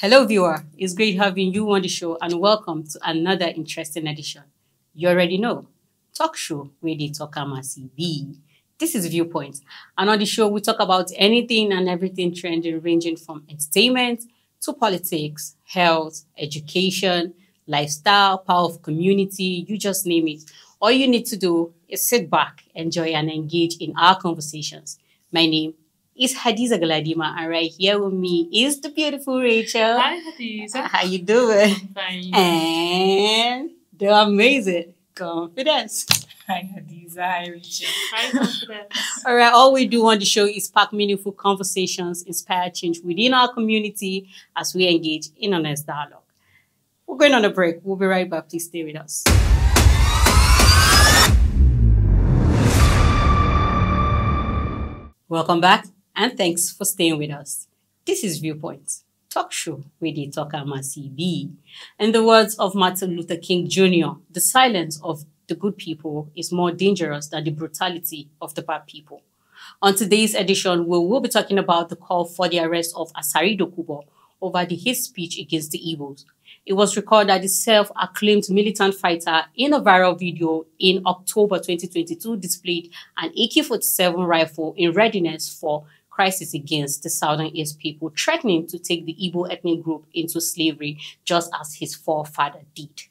Hello, viewer. It's great having you on the show, and welcome to another interesting edition. You already know, talk show where they talk MCB. This is Viewpoint, and on the show we talk about anything and everything trending, ranging from entertainment to politics, health, education, lifestyle, power of community. You just name it. All you need to do is sit back, enjoy, and engage in our conversations. My name is Hadiza Galadima, and right here with me is the beautiful Rachel. Hi, Hadiza. How you doing? Fine. And the amazing Confidence. Hi, Hadiza. Hi, Rachel. Hi, Confidence. All right, all we do on the show is spark meaningful conversations, inspire change within our community as we engage in honest dialogue. We're going on a break. We'll be right back. Please stay with us. Welcome back, and thanks for staying with us. This is Viewpoint, talk show where they talk MCB. In the words of Martin Luther King Jr., the silence of the good people is more dangerous than the brutality of the bad people. On today's edition, we will be talking about the call for the arrest of Asari Dokubo over the hate speech against the Igbos. It was recorded that the self-acclaimed militant fighter in a viral video in October 2022 displayed an AK-47 rifle in readiness for crisis against the Southern East people, threatening to take the Igbo ethnic group into slavery just as his forefather did.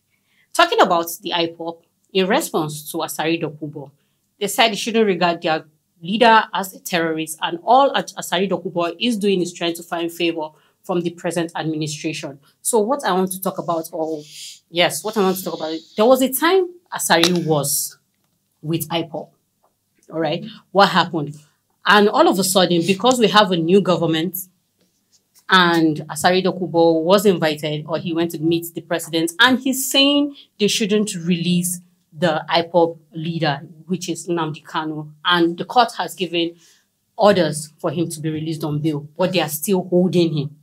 Talking about the IPOB, in response to Asari Dokubo, they said they shouldn't regard their leader as a terrorist, and all Asari Dokubo is doing is trying to find favor from the present administration. So what I want to talk about, there was a time Asari was with IPOB, all right? What happened? And all of a sudden, because we have a new government and Asari Dokubo was invited, or he went to meet the president, and he's saying they shouldn't release the IPOB leader, which is Nnamdi Kanu, and the court has given orders for him to be released on bail, but they are still holding him.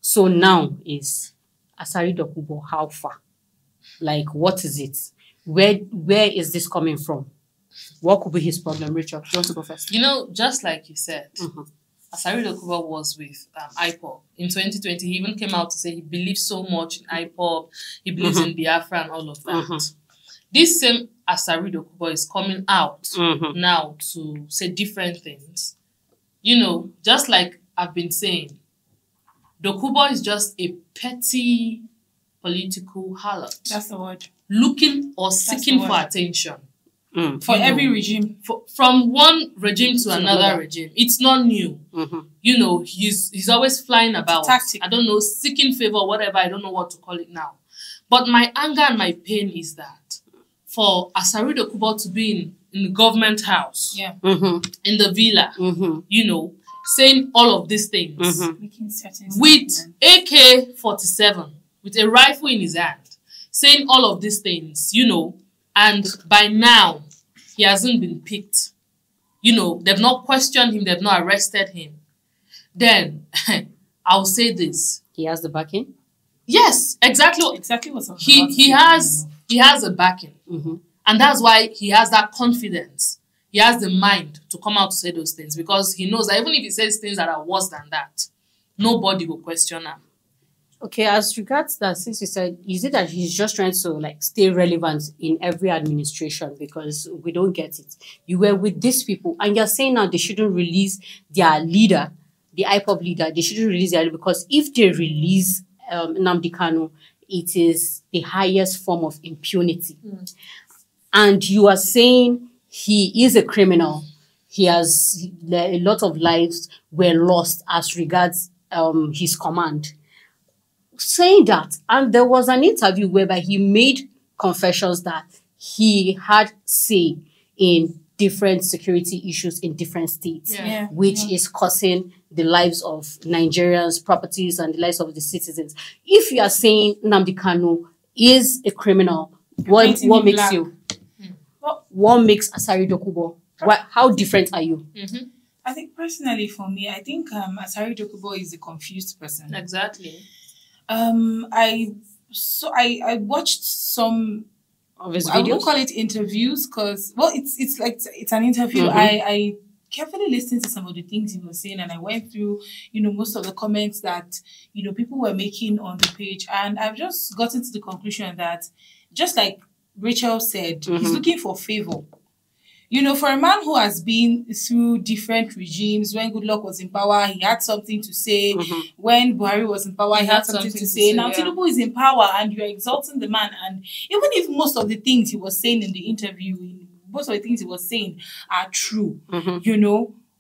So now is Asari Dokubo, how far? Like, what is it? Where is this coming from? What could be his problem? Rachel, you want to go first? You know, just like you said, Asari Dokubo was with IPOB. In 2020, he even came out to say he believes so much in IPOB, he believes in Biafra and all of that. This same Asari Dokubo is coming out now to say different things. You know, just like I've been saying, Dokubo is just a petty political harlot. That's the word. Looking or seeking for attention. For every regime. From one regime to another regime. It's not new. You know, he's always flying about. Tactic. I don't know, seeking favor, whatever. I don't know what to call it now. But my anger and my pain is that for Asari Dokubo to be in the government house, in the villa, you know, saying all of these things with AK-47, with a rifle in his hand, saying all of these things, you know, and by now he hasn't been picked. You know, they've not questioned him, they've not arrested him. Then I'll say this. He has the backing? Yes, exactly. Exactly what's he has a backing. And that's why he has that confidence. He has the mind to come out to say those things, because he knows that even if he says things that are worse than that, nobody will question him. Okay, as regards that, since you said, is it that he's just trying to like stay relevant in every administration, because we don't get it? You were with these people and you're saying now they shouldn't release their leader, the IPOB leader, they shouldn't release their leader, because if they release Nnamdi Kanu, it is the highest form of impunity. And you are saying he is a criminal. He has a lot of lives were lost as regards his command. Saying that, and there was an interview whereby he made confessions that he had say in different security issues in different states, which is causing the lives of Nigerians, properties, and the lives of the citizens. If you are saying Nnamdi Kanu is a criminal, what makes you? What makes Asari Dokubo? How different are you? I think personally for me, I think Asari Dokubo is a confused person. Exactly. I watched some of his videos. I won't call it interviews because it's an interview. I carefully listened to some of the things he was saying, and I went through, most of the comments that, people were making on the page. And I've just gotten to the conclusion that, just like Rachel said, he's looking for favor. For a man who has been through different regimes, when Goodluck was in power, he had something to say. When Buhari was in power, he had something to say. Now Tinubu is in power and you're exalting the man. And even if most of the things he was saying in the interview, most of the things he was saying are true,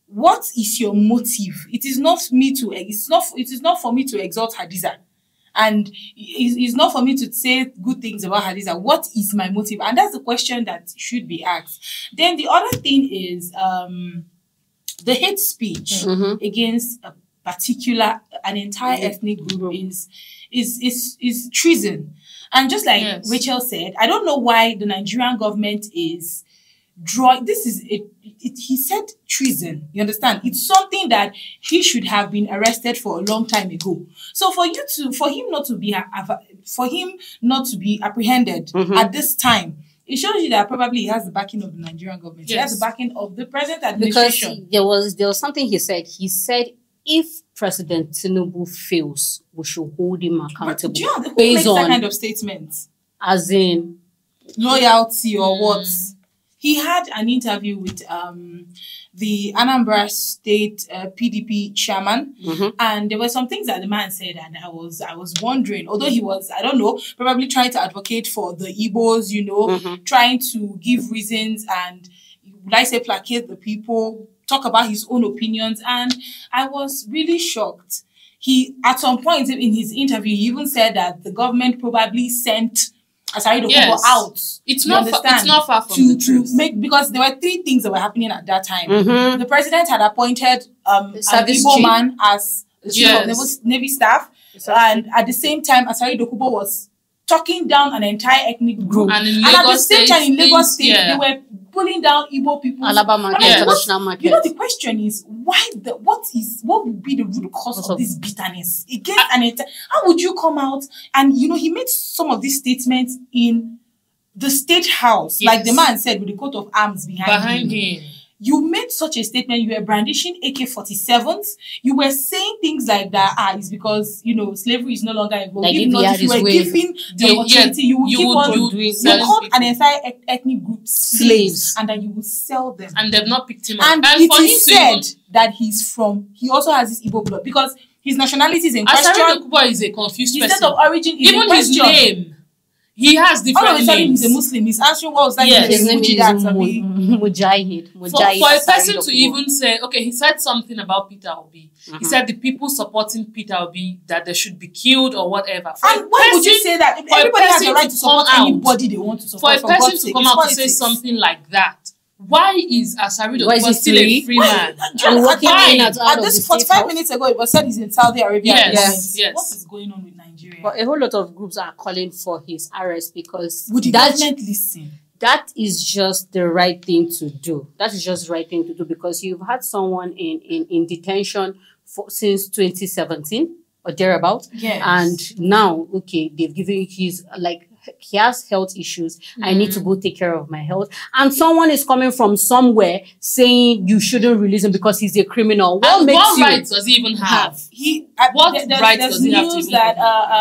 what is your motive? It is not for me to exalt Hadiza. And it's not for me to say good things about Hadiza. What is my motive? And that's the question that should be asked. Then the other thing is the hate speech against an entire ethnic group is treason. And just like Rachel said, I don't know why the Nigerian government is he said treason. You understand? It's something that he should have been arrested for a long time ago. So for him not to be apprehended at this time, it shows you that probably he has the backing of the Nigerian government. Yes. He has the backing of the present administration. Because there was something he said. He said, if President Tinubu fails, we should hold him accountable. Who makes that kind of statement? As in loyalty or what? He had an interview with the Anambra State PDP chairman, and there were some things that the man said, and I was wondering, although he was, I don't know, probably trying to advocate for the Igbos, trying to give reasons and, would I say, placate the people, talk about his own opinions, and I was really shocked. He, at some point in his interview, he even said that the government probably sent Asari Dokubo out. It's not far from the truth. Because there were three things that were happening at that time. The president had appointed an Igbo man as the chief of Navy staff, and at the same time, Asari Dokubo was talking down an entire ethnic group. And at the same time, in Lagos State, they were pulling down Igbo people. Alabama International Market. The question is, what would be the root cause of this bitterness against an entire? How would you come out and, he made some of these statements in the State House, like the man said, with the coat of arms behind him. You made such a statement. You were brandishing AK-47s. You were saying things like that. It's because, slavery is no longer involved. Like if you were given the opportunity, you would keep on doing. You called an entire ethnic group slaves, and then you would sell them. And they've not picked him up. And it is said that he also has this Igbo blood because his nationality is in question. Asari Dokubo is a confused person. His state of origin is in question. Even his name. He has different names. He's a Muslim. He's answering what was that? His name is Mujahid. For a person to even say, okay, he said something about Peter Obi. He said the people supporting Peter Obi, that they should be killed or whatever. And why would you say that? Everybody has the right to support anybody they want to support. For a person to come out to say something like that, why is Asari Dokubo still a free man? At this 45 minutes ago, it was said he's in Saudi Arabia. Yes. What is going on with Nigeria? But a whole lot of groups are calling for his arrest because would the government listen? That is just the right thing to do. That is just the right thing to do because you've had someone in detention since 2017 or thereabout. Yes. And now, okay, they've given he has health issues. I need to go take care of my health. And someone is coming from somewhere saying you shouldn't release him because he's a criminal. What rights does he even have? What rights does he have to even have?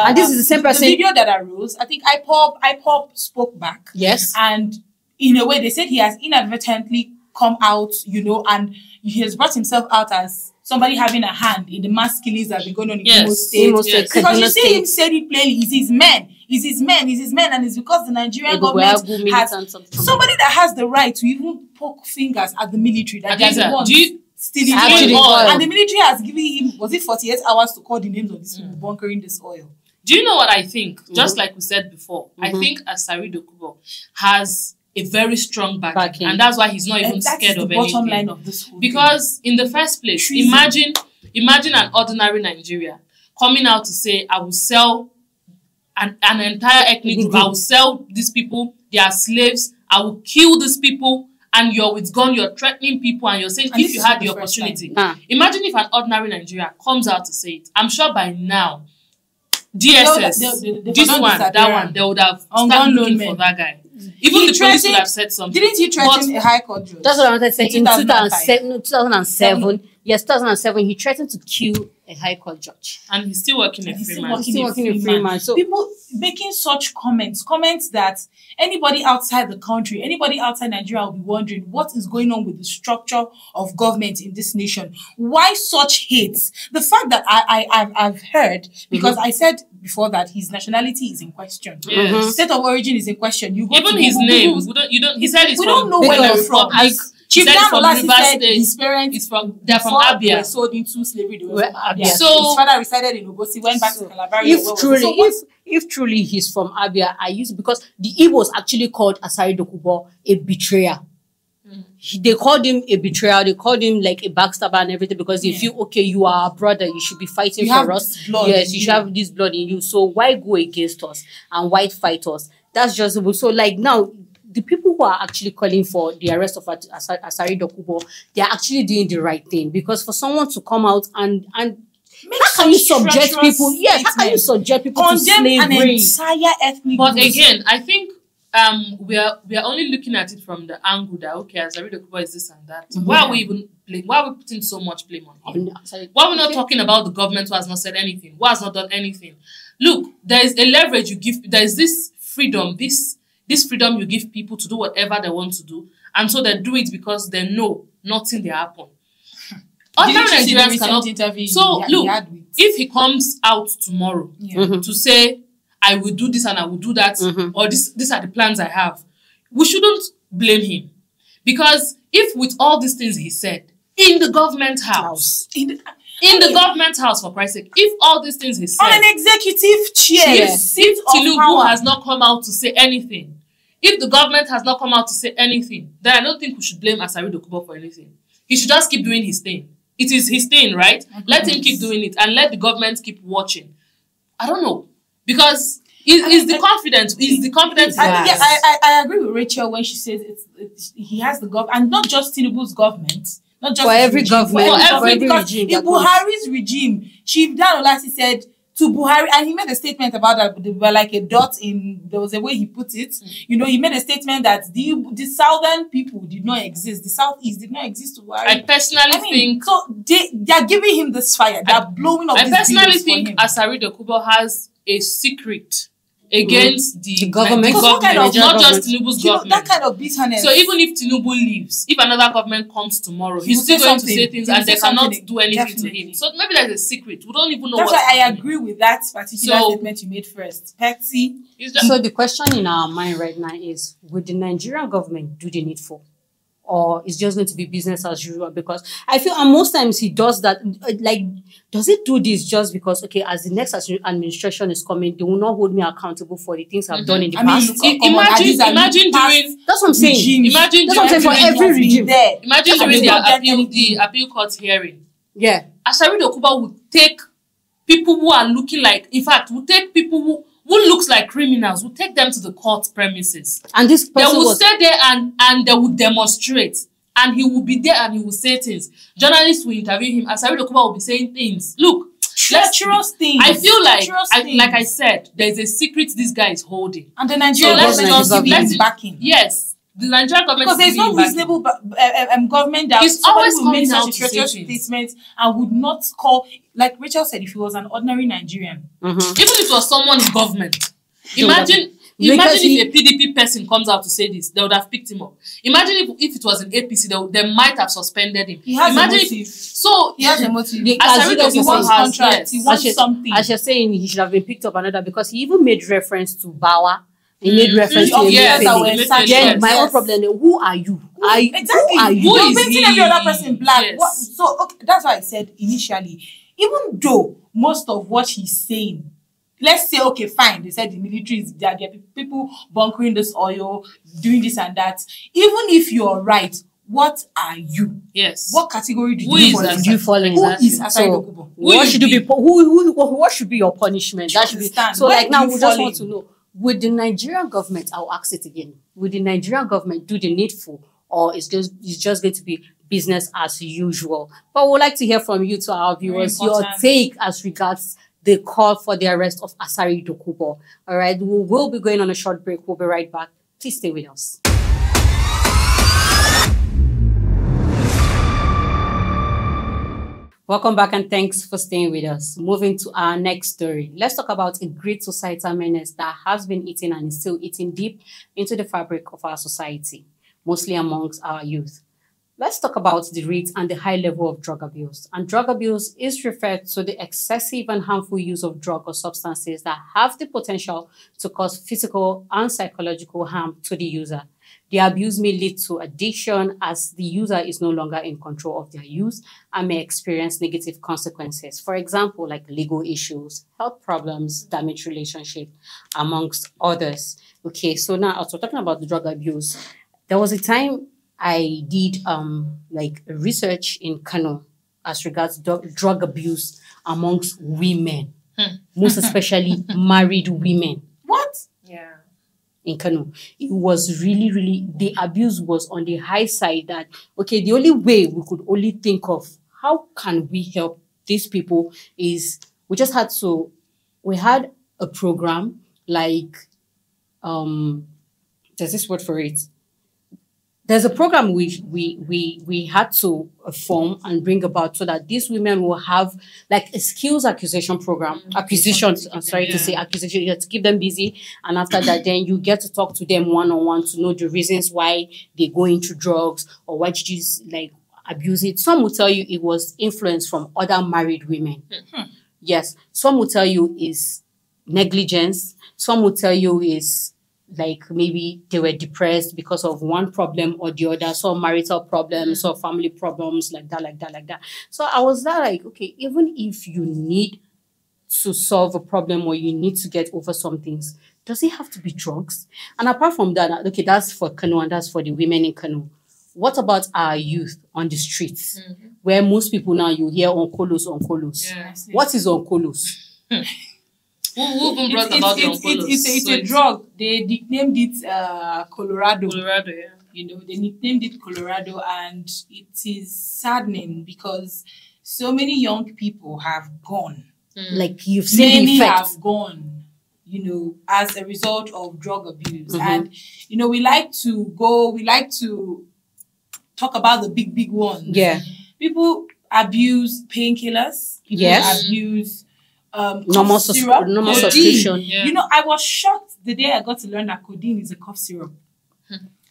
And this is the same person. The video that arose, I think IPOB spoke back. Yes. And in a way, they said he has inadvertently come out, and he has brought himself out as somebody having a hand in the mass killings that have been going on in Imo State. Because you see him said it plainly, it's his men. He's his men, and it's because the Nigerian government has somebody that has the right to even poke fingers at the military that they're the ones stealing oil. And the military has given him, was it 48 hours to call the names of these people bunkering this oil? Do you know what I think? Just like we said before, I think Asari Dokubo has a very strong backing. And that's why he's not even scared of anything. That's the bottom line of this whole because in the first place, imagine an ordinary Nigerian coming out to say, I will sell an entire ethnic group. I will sell these people. They are slaves. I will kill these people. And you're with gun, you're threatening people, and you're saying if you had the opportunity. Imagine if an ordinary Nigerian comes out to say it. I'm sure by now, DSS, this one, that one, they would have started looking for that guy. Even the police would have said something. Didn't he threaten a high court judge? That's what I wanted to say. In 2007. 2007. Yes, 2007, he threatened to kill a high court judge. And he's still working in Freeman. He's still working in Freeman. So people making such comments that anybody outside the country, anybody outside Nigeria will be wondering what is going on with the structure of government in this nation. Why such hate? The fact that I've heard, because I said before that his nationality is in question. Yes. State of origin is in question. You go even to his Google, name. Google, He said it's we from don't know where you're from. Like, Chief he said it's from Dan Rivers said State. his parents They're from before Abia. they were sold into slavery. They were from Abia. So his father resided in Obosi, went back to Calabar. If truly he's from Abia, because the Igbos actually called Asari Dokubo a betrayer. They called him a betrayer. They called him like a backstabber and everything because they feel, okay, you are our brother. You should be fighting for us. Yes, you should have this blood in you. So why go against us and why fight us? That's just so like now. The people who are actually calling for the arrest of Asari Dokubo, they are actually doing the right thing because for someone to come out and how can you subject people? Yes, how can you subject people to slavery? An entire ethnic But group. again, I think we are only looking at it from the angle that okay, Asari Dokubo is this and that. Why are we even blame? Why are we putting so much blame on him? Why are we not talking about the government who has not said anything, who has not done anything? Look, there is a leverage you give. There is this freedom, this freedom you give people to do whatever they want to do, and so they do it because they know nothing will happen. Other Nigerians cannot. So look, if he comes out tomorrow to say, "I will do this and I will do that," or these are the plans I have, we shouldn't blame him because if with all these things he said in the government house, in the government house, for Christ's sake, if all these things he said on an executive chair, if Tinubu has not come out to say anything. If the government has not come out to say anything, then I don't think we should blame Asari Dokubo for anything. He should just keep doing his thing. It is his thing, right? Let him keep doing it and let the government keep watching. I don't know. Because is the confidence. I agree with Rachel when she says he has the government, and not just Tinubu's government. Not just for every government, for every regime. In Buhari's regime, Chief Dan Olasi said to Buhari, and he made a statement about that, they were like a dot in, there was a way he put it. You know, he made a statement that the southern people did not exist. The southeast did not exist to Buhari. I personally think... So they are giving him this fire. They are blowing up this videos. I personally think Asari Dokubo has a secret against the government. Not just Tinubu's government. That kind of bitterness. So even if Tinubu leaves, if another government comes tomorrow, he's still going to say things and they cannot do anything to him. So maybe there's a secret. We don't even know. That's why I agree with that particular statement you made first. Patsy. So the question in our mind right now is, would the Nigerian government do the needful? Or it's just going to be business as usual? Because I feel, and most times he does that, like, does it do this just because, okay, as the next administration is coming, they will not hold me accountable for the things I've done in the past? Imagine doing... That's what I'm saying. Imagine that's what I'm saying for every regime. Imagine doing the appeal court hearing. Yeah. Asari Dokubo would take people who are looking like, in fact, would take people who looks like criminals, will take them to the court premises. And this person they will stay there and they will demonstrate. And he will be there and he will say things. Journalists will interview him. Asari Dokubo will be saying things. Look, treacherous things. I feel like I said, there's a secret this guy is holding. And the Nigerian government is backing. Yes. The Nigerian government because there's no reasonable government that always will make such a treacherous statement and would not call, like Rachel said, if he was an ordinary Nigerian. Even if it was someone in government. Imagine if a PDP person comes out to say this, they would have picked him up. Imagine if it was an APC, they might have suspended him. He has a motive. He has a motive. He wants contract. He wants something. As you're saying, he should have been picked up another because he even made reference to Bawa. He made reference to Then my own problem is, who are you? Exactly. Who are you? You're painting every other person black. Yes. That's why I said initially, even though most of what he's saying, let's say, okay, fine, they said the military is there are people bunkering this oil, doing this and that. Even if you're right, what are you? Yes. What category do you fall in? Who is Asari Dokubo? What should be your punishment? That should be so. Like now, we just want to know. Would the Nigerian government, I'll ask it again, would the Nigerian government do the needful or it's just going to be business as usual? But we'd like to hear from you, to our viewers, your take as regards the call for the arrest of Asari Dokubo. All right, we will be going on a short break. We'll be right back. Please stay with us. Welcome back and thanks for staying with us. Moving to our next story. Let's talk about a great societal menace that has been eating and is still eating deep into the fabric of our society, mostly amongst our youth. Let's talk about the rate and the high level of drug abuse. And drug abuse is referred to the excessive and harmful use of drug or substances that have the potential to cause physical and psychological harm to the user. The abuse may lead to addiction as the user is no longer in control of their use and may experience negative consequences. For example, like legal issues, health problems, damaged relationship, amongst others. Okay, so now also talking about the drug abuse, there was a time I did like research in Kano as regards drug abuse amongst women, most especially married women. What? Yeah. In Kano, it was really, the abuse was on the high side that, okay, the only way we could only think of how can we help these people is we had a program like, there's this word for it. There's a program we had to form and bring about so that these women will have like a skills acquisition program. Acquisition to keep them busy. And after that, then you get to talk to them one-on-one to know the reasons why they go into drugs or why did you like abuse it. Some will tell you it was influence from other married women. Yes. Some will tell you is negligence. Some will tell you is like maybe they were depressed because of one problem or the other, some marital problems or family problems, like that. So I was there like, okay, even if you need to solve a problem or you need to get over some things, does it have to be drugs? And apart from that, okay, that's for Kano and that's for the women in Kano. What about our youth on the streets? Where most people now you hear onkolos. Yes. What is onkolos? Who even brought about the onkolos? It's a drug. They nicknamed it Colorado. Colorado, yeah. You know, they nicknamed it Colorado, and it is saddening because so many young people have gone. Like you've seen the Many effect. have gone, you know, as a result of drug abuse. And, you know, we like to talk about the big ones. Yeah. People abuse painkillers. People abuse Normal cough syrup, subscription. Yeah. You know, I was shocked the day I got to learn that codeine is a cough syrup.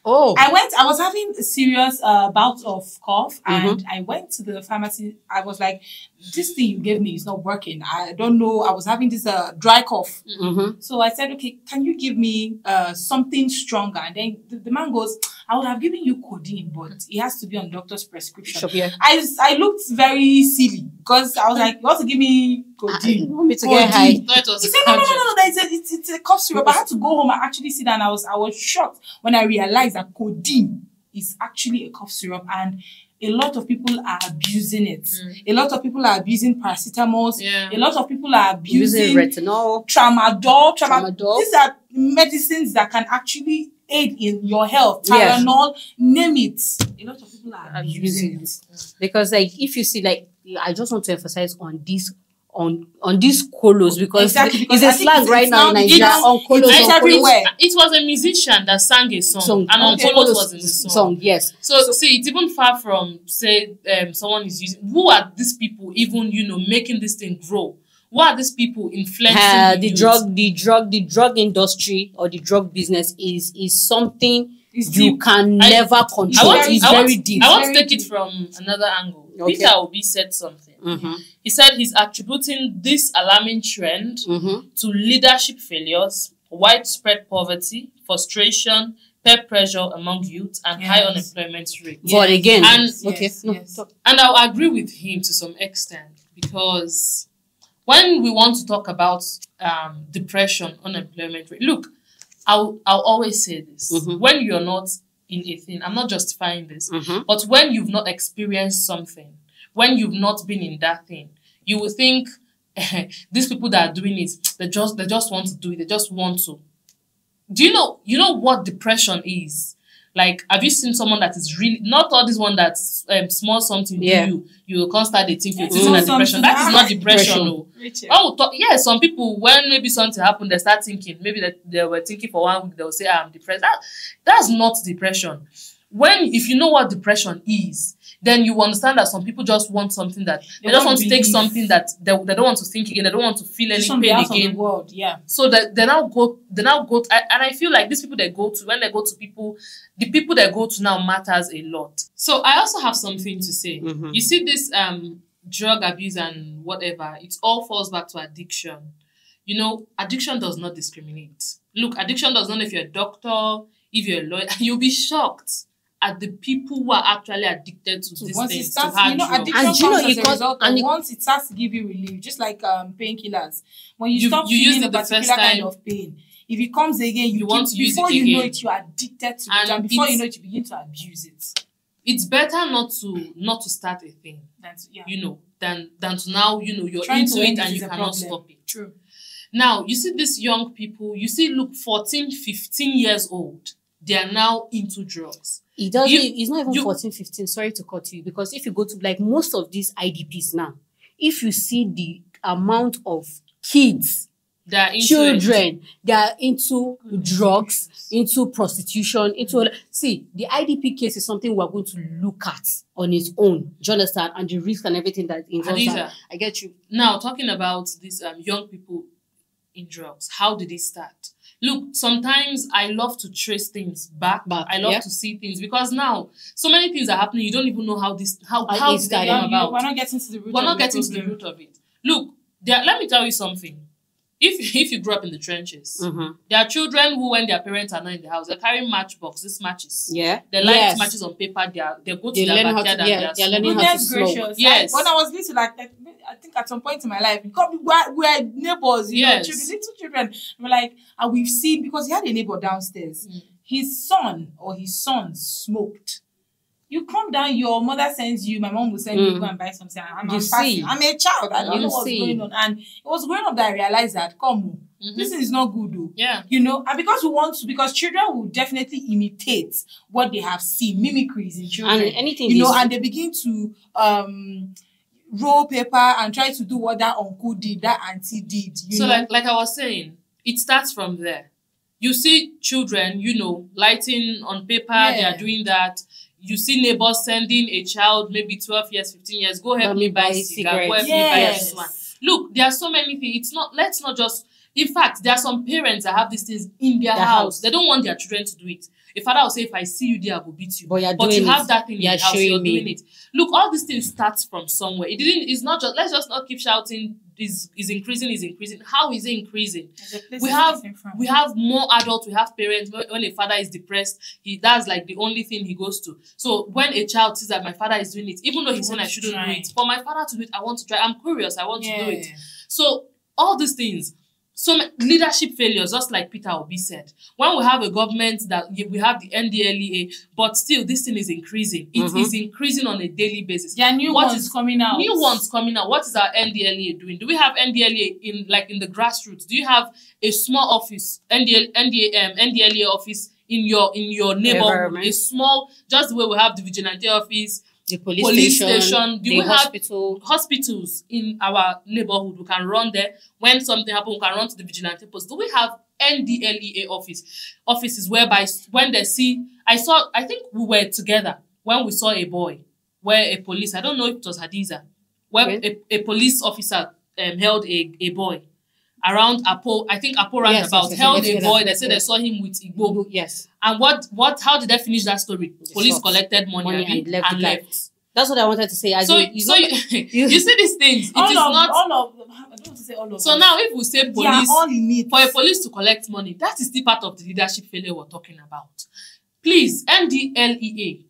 Oh. I was having a serious bout of cough and I went to the pharmacy. I was like, this thing you gave me is not working. I don't know. I was having this dry cough. So I said, okay, can you give me something stronger? And then the man goes, I would have given you codeine, but it has to be on doctor's prescription. I looked very silly because I was like, you want to give me codeine? You want me to get high? No, it was He said, no, it's a cough syrup. I had to go home and actually sit down. I was shocked when I realized that codeine is actually a cough syrup and a lot of people are abusing it. A lot of people are abusing paracetamol. A lot of people are abusing retinol, tramadol. These are medicines that can actually aid in your health. Tylenol, name it. A lot of people are abusing it. Because like if you see, like I just want to emphasize on this on these colos because it's a slang right now in Nigeria. On colos, it's everywhere. It was a musician that sang a song and on colos was in the song. Yes. So see, it's even far from say someone is using. Who are these people even making this thing grow? Who are these people influencing the drug industry or the drug business is something you can never control. It's very deep. I want to take it from another angle. Okay. Peter Obi said something. He said he's attributing this alarming trend to leadership failures, widespread poverty, frustration, peer pressure among youth, and high unemployment rate. But again, and I'll agree with him to some extent because when we want to talk about depression, unemployment rate, look, I'll always say this. When you're not in a thing, I'm not justifying this, but when you've not experienced something, when you've not been in that thing, you will think these people that are doing it, they just want to do it. They just want to. Do you know what depression is? Like, have you seen someone that is really not all this one that's small something you will constantly think you're using a depression. That is not depression, no. Yeah, some people, when maybe something happened, they start thinking. Maybe they were thinking for 1 week, they'll say, I'm depressed. That's not depression. If you know what depression is, then you understand that some people just want something that they just want to take something that they don't want to think again, they don't want to feel any pain again. So that they now go and I feel like these people they go to, when they go to people, the people they go to now matters a lot. So I also have something to say. You see this drug abuse and whatever, it all falls back to addiction. You know, addiction does not discriminate. Look, addiction does not know if you're a doctor, if you're a lawyer, you'll be shocked at the people who are actually addicted to these things. Addiction comes as a result of once it starts to give you relief, just like painkillers. When you stop feeling a particular kind of pain, if it comes again, you want to use it again. Before you know it, you're addicted to it, and before you know it, you begin to abuse it. It's better not to start a thing, you know, than to now, you know, you're into it and you cannot stop it. True. Now, you see these young people, look, 14, 15 years old, they are now into drugs. He's not even 14, 15. Sorry to cut you. Because if you go to, like, most of these IDPs now, if you see the amount of kids, children, they are into drugs, into prostitution, see, the IDP case is something we're going to look at on its own. Do you understand? And the risk and everything that involves that. I get you. Now, talking about these young people in drugs, how did it start? Look, sometimes I love to trace things back. I love to see things because now so many things are happening. You don't even know how did they come about. We're not getting to the root of it. Look, let me tell you something. If you grew up in the trenches, there are children who, when their parents are not in the house, they're carrying matches. Yeah. They light matches on paper. They go to their backyard and they're learning how to smoke. Yes. When I was little, I think at some point in my life, because we're neighbors, you know, little children. We're like, and we've seen, because he had a neighbor downstairs, his son or his sons smoked. You come down, your mother sends you, my mom will send you, go and buy something. I'm a child, I don't know what's going on. And it was growing up that I realized that, this is not good, though. Yeah. You know, and because children will definitely imitate what they have seen, mimicries in children. And anything, you know, and they begin to roll paper and try to do what that uncle did, that auntie did. So like I was saying, it starts from there. You see children, you know, lighting on paper, they are doing that. You see neighbors sending a child, maybe 12 years, 15 years, go help me buy cigarettes, go help me buy this one. Look, there are so many things. Let's not just, in fact, there are some parents that have these things in their house. They don't want their children to do it. A father will say, if I see you there, I will beat you. But you have that thing in your house, you're doing it. Look, all these things starts from somewhere. It's not just, let's just not keep shouting, is increasing. How is it increasing? We have more adults, we have parents. When a father is depressed, that's like the only thing he goes to. So when a child sees that my father is doing it, even though he's saying I shouldn't do it, for my father to do it, I want to try. I'm curious, I want to do it. So all these things. Some leadership failures, just like Peter Obi said. When we have a government that we have the NDLEA, but still this thing is increasing. It is increasing on a daily basis. Yeah, new ones coming out. New ones coming out. What is our NDLEA doing? Do we have NDLEA in the grassroots? Do you have a small office, NDLEA office in your neighborhood? A small, just the way we have the vigilante office, the police station, do we have hospitals in our neighborhood? We can run there. When something happens, we can run to the vigilante post. Do we have NDLEA offices whereby when they see, I think we were together when we saw a boy where a police, I don't know if it was Hadiza, where a police officer held a boy around Apo, I think Apo roundabout, held a boy. They said they saw him with Igbo. Yes. And how did they finish that story? Police collected money and left. That's what I wanted to say. You see these things. I don't want to say all of So now if we say police, for a police to collect money, that is still part of the leadership failure we're talking about. Please, NDLEA,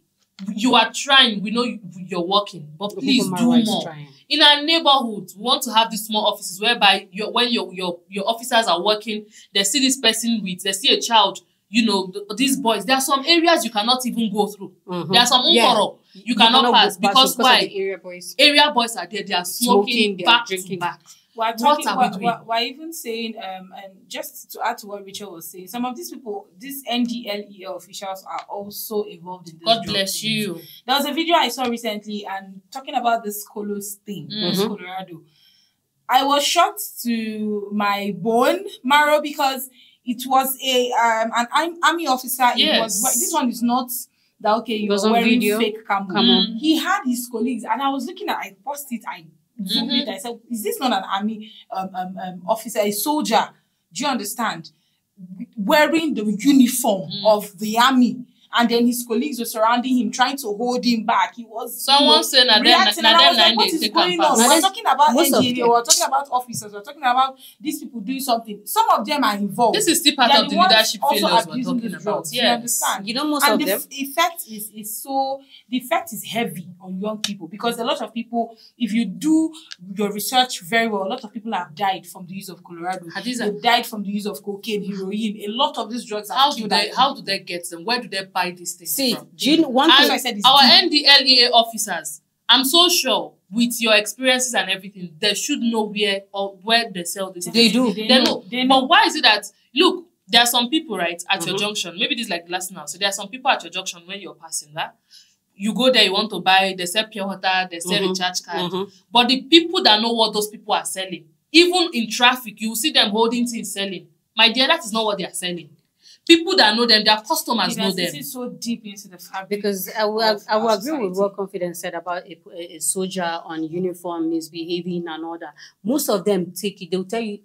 you are trying. We know you're working, but please do more. In our neighborhoods, we want to have these small offices whereby when your officers are working, they see this person they see a child, you know, these boys. There are some areas you cannot even go through. There are some you cannot pass because why? Area boys are there. They are smoking back to back. We're even saying, and just to add to what Rachel was saying, some of these people, these NDLEA officials are also involved in this. God bless you. There was a video I saw recently and talking about this Colos thing, Colorado. I was shocked to my bone marrow because it was an army officer. Yes. This one is not that okay. You're wearing fake camo. He had his colleagues, and I was looking at. I paused it. I zoomed it. I said, "Is this not an army officer? A soldier? Do you understand? Wearing the uniform of the army." And then his colleagues were surrounding him, trying to hold him back. He was someone saying that what is going on? We're talking about NGA, we're talking about officers, we're talking about these people doing something. Some of them are involved. This is still part of the leadership failures we're talking about. You understand? You know, most of them. The effect is heavy on young people because a lot of people, if you do your research very well, a lot of people have died from the use of Colorado. They've died from the use of cocaine, heroin. A lot of these drugs how do they get them? Where do they buy these things from? One thing I said is our NDLEA officers, I'm so sure with your experiences and everything, they should know where they sell this. They do. They know. But why is it that, look, there are some people, right, at your junction, maybe this is like last now, so there are some people at your junction when you're passing that, you go there, you want to buy, they sell pure water, they sell recharge card. But the people that know what those people are selling, even in traffic, you will see them holding things selling. My dear, that is not what they are selling. People that know them, their customers know them. This is so deep into the fabric. Because I will agree with what Confidence said about a soldier on uniform misbehaving and all that. Most of them take it, they'll tell you,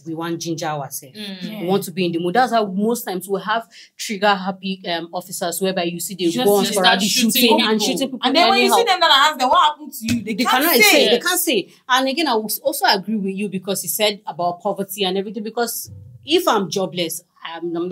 we want ginger ourselves. We want to be in the mood. That's how most times we have trigger-happy officers whereby you see they go on sporadic shooting people. And then when you see them that ask them, what happened to you? They can't say. They can't say. And again, I will also agree with you because he said about poverty and everything. Because if I'm jobless, I'm not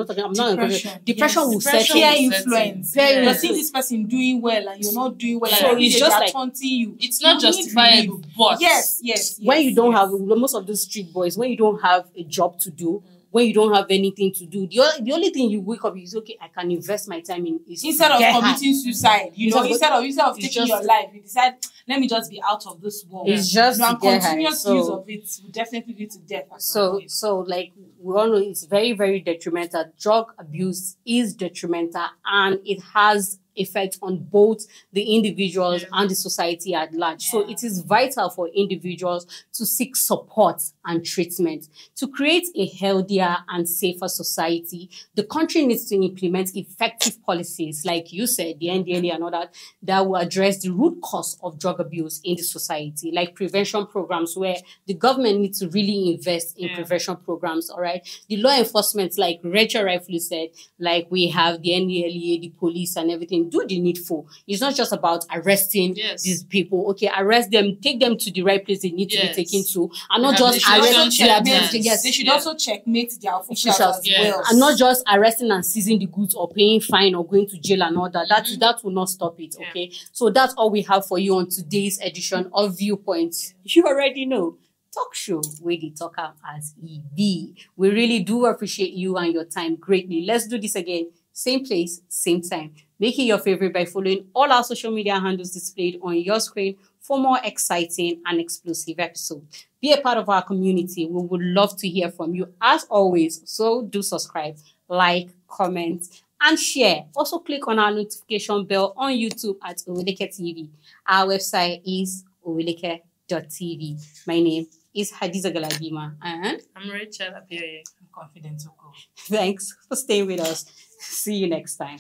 depression will set peer influence. You're seeing this person doing well and you're not doing well. So it's just like taunting you. It's not justifiable. But yes. When you don't have most of those street boys, when you don't have a job to do, when you don't have anything to do, the only thing you wake up is okay. I can invest my time in is instead of committing suicide. You know, instead of taking your life, you decide let me just be out of this world. It's just continuous use of it will definitely lead to death. So like we all know, it's very, very detrimental. Drug abuse is detrimental, and it has effect on both the individuals and the society at large. So it is vital for individuals to seek support and treatment. To create a healthier and safer society, the country needs to implement effective policies, like you said, the NDLEA and all that, that will address the root cause of drug abuse in the society, like prevention programs where the government needs to really invest in prevention programs, all right? The law enforcement, like Rachel rightfully said, like we have the NDLEA, the police and everything, do the needful. It's not just about arresting these people. Okay, arrest them, take them to the right place they need to be taken to, and not just arrest them. They should also checkmate their officials as well. And not just arresting and seizing the goods or paying fine or going to jail and all that. That will not stop it, okay? So that's all we have for you on today's edition of Viewpoints. You already know. Talk show where they talk out as EB. We really do appreciate you and your time greatly. Let's do this again. Same place, same time. Make it your favorite by following all our social media handles displayed on your screen for more exciting and explosive episodes. Be a part of our community. We would love to hear from you as always. So do subscribe, like, comment, and share. Also click on our notification bell on YouTube at Oweleketv. Our website is oweleketv. My name is Hadiza Galadima, and I'm Rachel Apioye. I'm confident to go. Thanks for staying with us. See you next time.